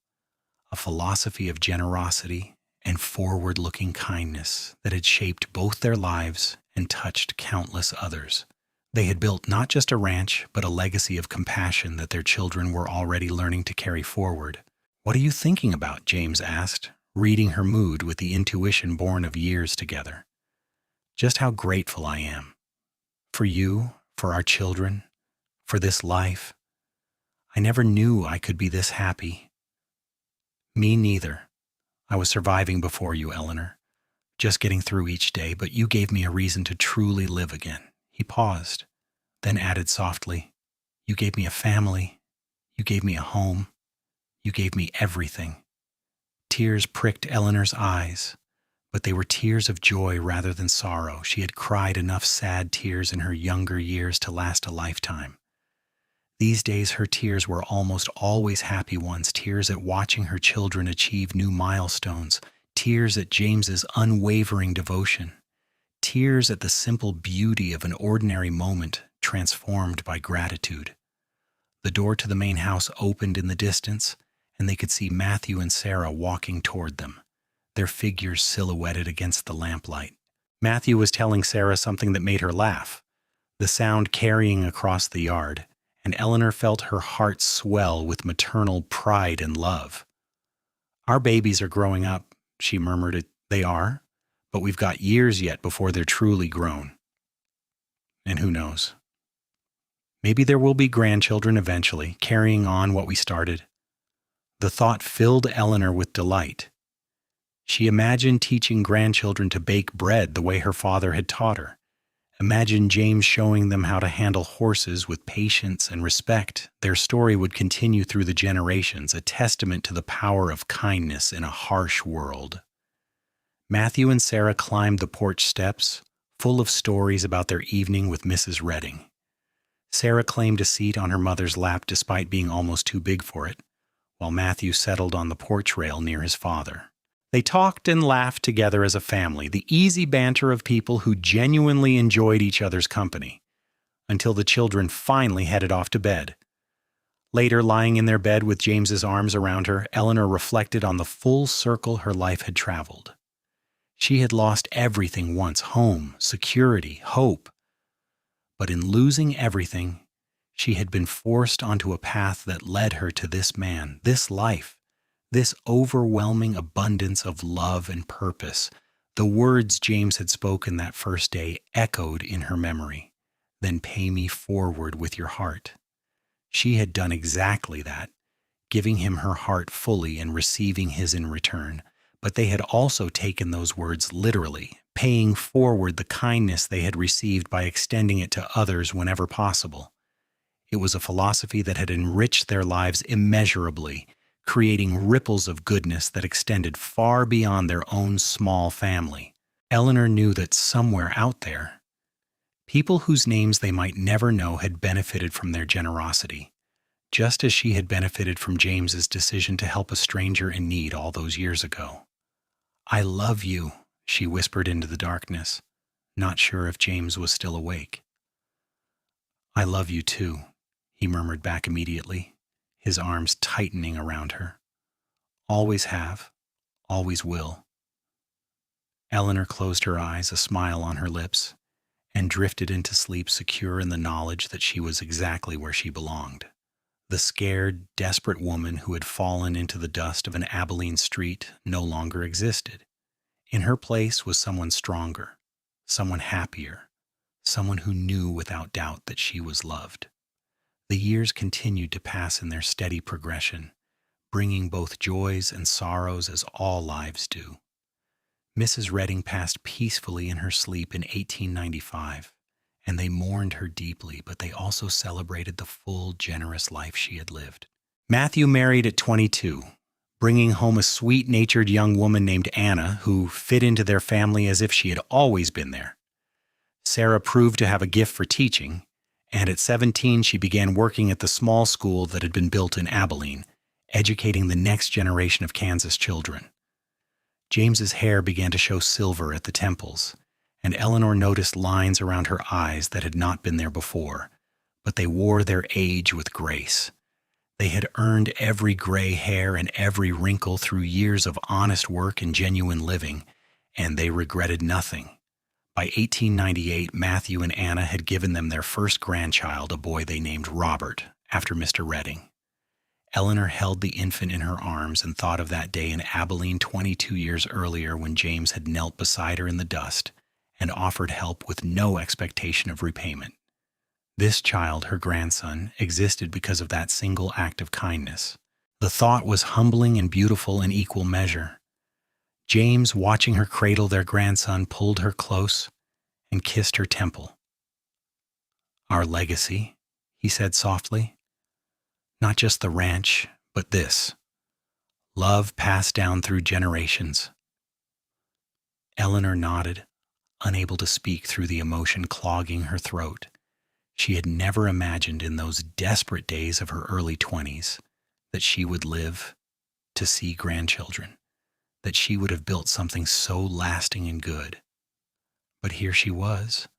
a philosophy of generosity and forward-looking kindness that had shaped both their lives and touched countless others. They had built not just a ranch, but a legacy of compassion that their children were already learning to carry forward. "What are you thinking about?" James asked, reading her mood with the intuition born of years together. "Just how grateful I am. For you, for our children, for this life. I never knew I could be this happy." "Me neither. I was surviving before you, Eleanor, just getting through each day, but you gave me a reason to truly live again." He paused, then added softly, "You gave me a family. You gave me a home. You gave me everything." Tears pricked Eleanor's eyes, but they were tears of joy rather than sorrow. She had cried enough sad tears in her younger years to last a lifetime. These days her tears were almost always happy ones, tears at watching her children achieve new milestones, tears at James's unwavering devotion, tears at the simple beauty of an ordinary moment transformed by gratitude. The door to the main house opened in the distance, and they could see Matthew and Sarah walking toward them, their figures silhouetted against the lamplight. Matthew was telling Sarah something that made her laugh, the sound carrying across the yard, and Eleanor felt her heart swell with maternal pride and love. "Our babies are growing up," she murmured. "They are, but we've got years yet before they're truly grown. And who knows? Maybe there will be grandchildren eventually, carrying on what we started." The thought filled Eleanor with delight. She imagined teaching grandchildren to bake bread the way her father had taught her. Imagined James showing them how to handle horses with patience and respect. Their story would continue through the generations, a testament to the power of kindness in a harsh world. Matthew and Sarah climbed the porch steps, full of stories about their evening with Mrs. Redding. Sarah claimed a seat on her mother's lap despite being almost too big for it, while Matthew settled on the porch rail near his father. They talked and laughed together as a family, the easy banter of people who genuinely enjoyed each other's company, until the children finally headed off to bed. Later, lying in their bed with James's arms around her, Eleanor reflected on the full circle her life had traveled. She had lost everything once: home, security, hope. But in losing everything, she had been forced onto a path that led her to this man, this life, this overwhelming abundance of love and purpose. The words James had spoken that first day echoed in her memory. "Then pay me forward with your heart." She had done exactly that, giving him her heart fully and receiving his in return. But they had also taken those words literally, paying forward the kindness they had received by extending it to others whenever possible. It was a philosophy that had enriched their lives immeasurably, creating ripples of goodness that extended far beyond their own small family. Eleanor knew that somewhere out there, people whose names they might never know had benefited from their generosity, just as she had benefited from James's decision to help a stranger in need all those years ago. "I love you," she whispered into the darkness, not sure if James was still awake. "I love you too," he murmured back immediately, his arms tightening around her. "Always have, always will." Eleanor closed her eyes, a smile on her lips, and drifted into sleep secure in the knowledge that she was exactly where she belonged. The scared, desperate woman who had fallen into the dust of an Abilene street no longer existed. In her place was someone stronger, someone happier, someone who knew without doubt that she was loved. The years continued to pass in their steady progression, bringing both joys and sorrows as all lives do. Mrs. Redding passed peacefully in her sleep in 1895, and they mourned her deeply, but they also celebrated the full, generous life she had lived. Matthew married at 22, bringing home a sweet-natured young woman named Anna who fit into their family as if she had always been there. Sarah proved to have a gift for teaching, and at 17 she began working at the small school that had been built in Abilene, educating the next generation of Kansas children. James's hair began to show silver at the temples, and Eleanor noticed lines around her eyes that had not been there before, but they wore their age with grace. They had earned every gray hair and every wrinkle through years of honest work and genuine living, and they regretted nothing. By 1898, Matthew and Anna had given them their first grandchild, a boy they named Robert, after Mr. Redding. Eleanor held the infant in her arms and thought of that day in Abilene 22 years earlier when James had knelt beside her in the dust and offered help with no expectation of repayment. This child, her grandson, existed because of that single act of kindness. The thought was humbling and beautiful in equal measure. James, watching her cradle their grandson, pulled her close and kissed her temple. "Our legacy," he said softly. "Not just the ranch, but this. Love passed down through generations." Eleanor nodded, unable to speak through the emotion clogging her throat. She had never imagined in those desperate days of her early 20s that she would live to see grandchildren, that she would have built something so lasting and good. But here she was,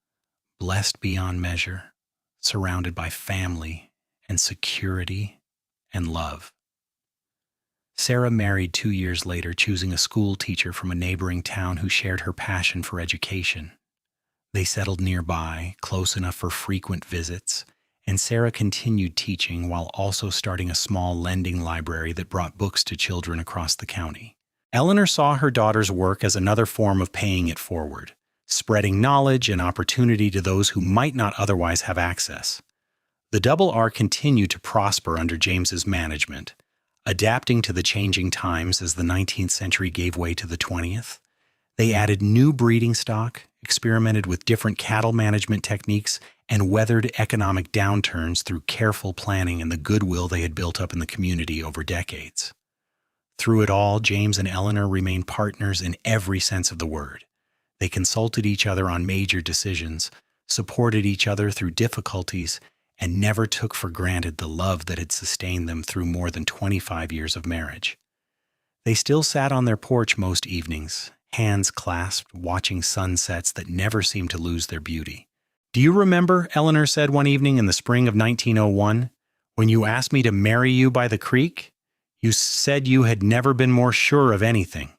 blessed beyond measure, surrounded by family and security and love. Sarah married 2 years later, choosing a school teacher from a neighboring town who shared her passion for education. They settled nearby, close enough for frequent visits, and Sarah continued teaching while also starting a small lending library that brought books to children across the county. Eleanor saw her daughter's work as another form of paying it forward, spreading knowledge and opportunity to those who might not otherwise have access. The Double R continued to prosper under James's management, adapting to the changing times as the 19th century gave way to the 20th. They added new breeding stock, experimented with different cattle management techniques, and weathered economic downturns through careful planning and the goodwill they had built up in the community over decades. Through it all, James and Eleanor remained partners in every sense of the word. They consulted each other on major decisions, supported each other through difficulties, and never took for granted the love that had sustained them through more than 25 years of marriage. They still sat on their porch most evenings, hands clasped, watching sunsets that never seemed to lose their beauty. "Do you remember," Eleanor said one evening in the spring of 1901, "when you asked me to marry you by the creek? You said you had never been more sure of anything."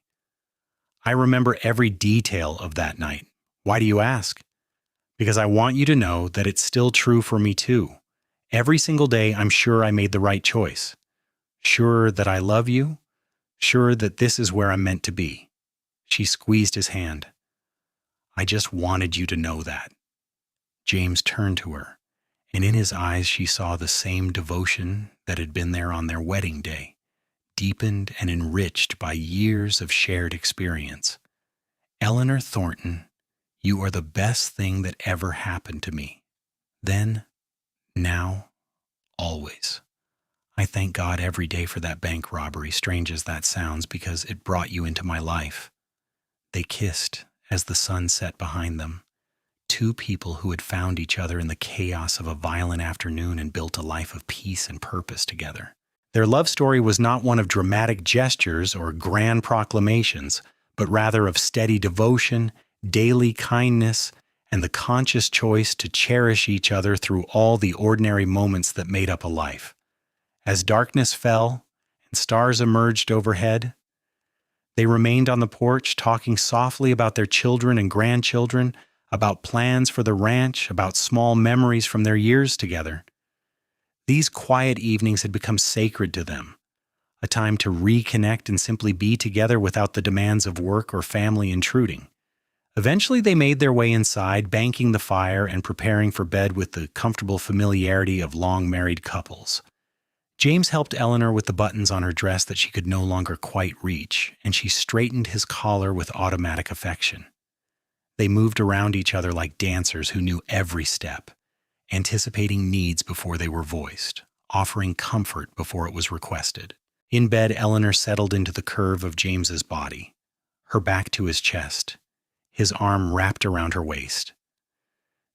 I remember every detail of that night. Why do you ask? Because I want you to know that it's still true for me too. Every single day I'm sure I made the right choice. Sure that I love you. Sure that this is where I'm meant to be. She squeezed his hand. "I just wanted you to know that." James turned to her, and in his eyes she saw the same devotion that had been there on their wedding day, deepened and enriched by years of shared experience. "Eleanor Thornton, you are the best thing that ever happened to me. Then, now, always. I thank God every day for that bank robbery, strange as that sounds, because it brought you into my life." They kissed as the sun set behind them, two people who had found each other in the chaos of a violent afternoon and built a life of peace and purpose together. Their love story was not one of dramatic gestures or grand proclamations, but rather of steady devotion, daily kindness, and the conscious choice to cherish each other through all the ordinary moments that made up a life. As darkness fell and stars emerged overhead, they remained on the porch talking softly about their children and grandchildren, about plans for the ranch, about small memories from their years together. These quiet evenings had become sacred to them, a time to reconnect and simply be together without the demands of work or family intruding. Eventually, they made their way inside, banking the fire and preparing for bed with the comfortable familiarity of long married couples. James helped Eleanor with the buttons on her dress that she could no longer quite reach, and she straightened his collar with automatic affection. They moved around each other like dancers who knew every step, anticipating needs before they were voiced, offering comfort before it was requested. In bed, Eleanor settled into the curve of James's body, her back to his chest, his arm wrapped around her waist.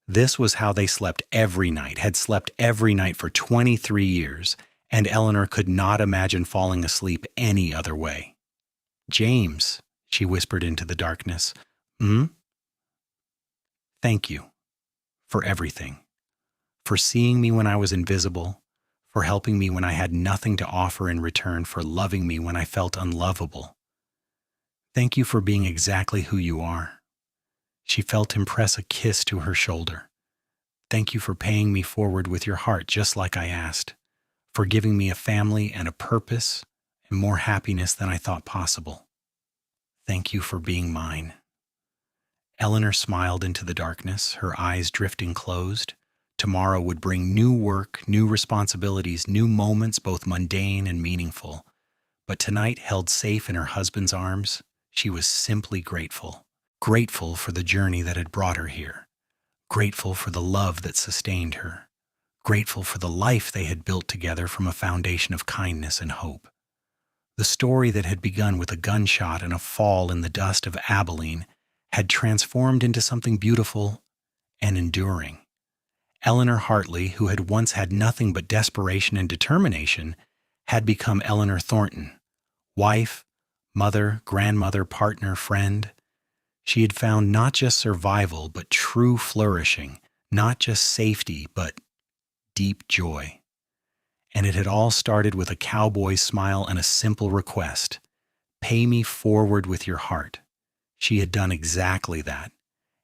This was how they slept every night, had slept every night for 23 years, and Eleanor could not imagine falling asleep any other way. "James," she whispered into the darkness. Thank you for everything, for seeing me when I was invisible, for helping me when I had nothing to offer in return, for loving me when I felt unlovable. Thank you for being exactly who you are." She felt him press a kiss to her shoulder. "Thank you for paying me forward with your heart just like I asked, for giving me a family and a purpose and more happiness than I thought possible. Thank you for being mine." Eleanor smiled into the darkness, her eyes drifting closed. Tomorrow would bring new work, new responsibilities, new moments, both mundane and meaningful. But tonight, held safe in her husband's arms, she was simply grateful. Grateful for the journey that had brought her here. Grateful for the love that sustained her. Grateful for the life they had built together from a foundation of kindness and hope. The story that had begun with a gunshot and a fall in the dust of Abilene had transformed into something beautiful and enduring. Eleanor Hartley, who had once had nothing but desperation and determination, had become Eleanor Thornton, wife, mother, grandmother, partner, friend. She had found not just survival, but true flourishing, not just safety, but deep joy. And it had all started with a cowboy's smile and a simple request: "Pay me forward with your heart." She had done exactly that,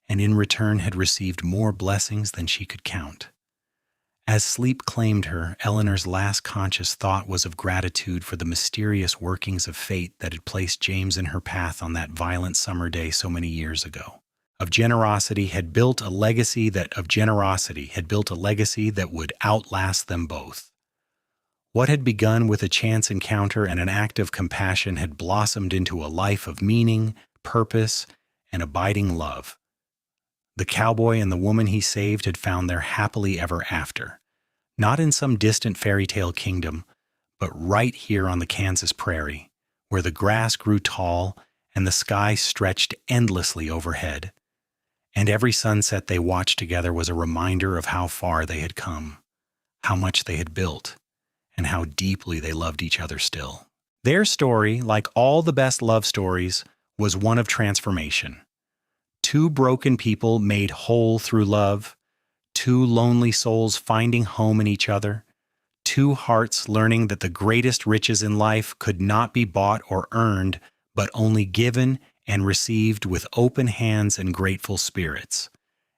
and in return had received more blessings than she could count. As sleep claimed her, Eleanor's last conscious thought was of gratitude for the mysterious workings of fate that had placed James in her path on that violent summer day so many years ago. Generosity had built a legacy that would outlast them both. What had begun with a chance encounter and an act of compassion had blossomed into a life of meaning, purpose, and abiding love. The cowboy and the woman he saved had found their happily ever after, not in some distant fairy tale kingdom, but right here on the Kansas prairie, where the grass grew tall and the sky stretched endlessly overhead. And every sunset they watched together was a reminder of how far they had come, how much they had built, and how deeply they loved each other still. Their story, like all the best love stories, was one of transformation. Two broken people made whole through love, two lonely souls finding home in each other, two hearts learning that the greatest riches in life could not be bought or earned, but only given and received with open hands and grateful spirits.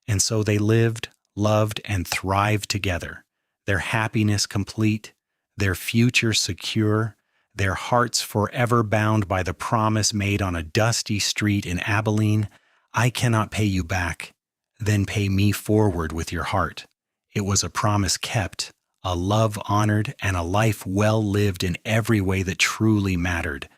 And so they lived, loved, and thrived together, their happiness complete, their future secure, their hearts forever bound by the promise made on a dusty street in Abilene: "I cannot pay you back, then pay me forward with your heart." It was a promise kept, a love honored, and a life well lived in every way that truly mattered.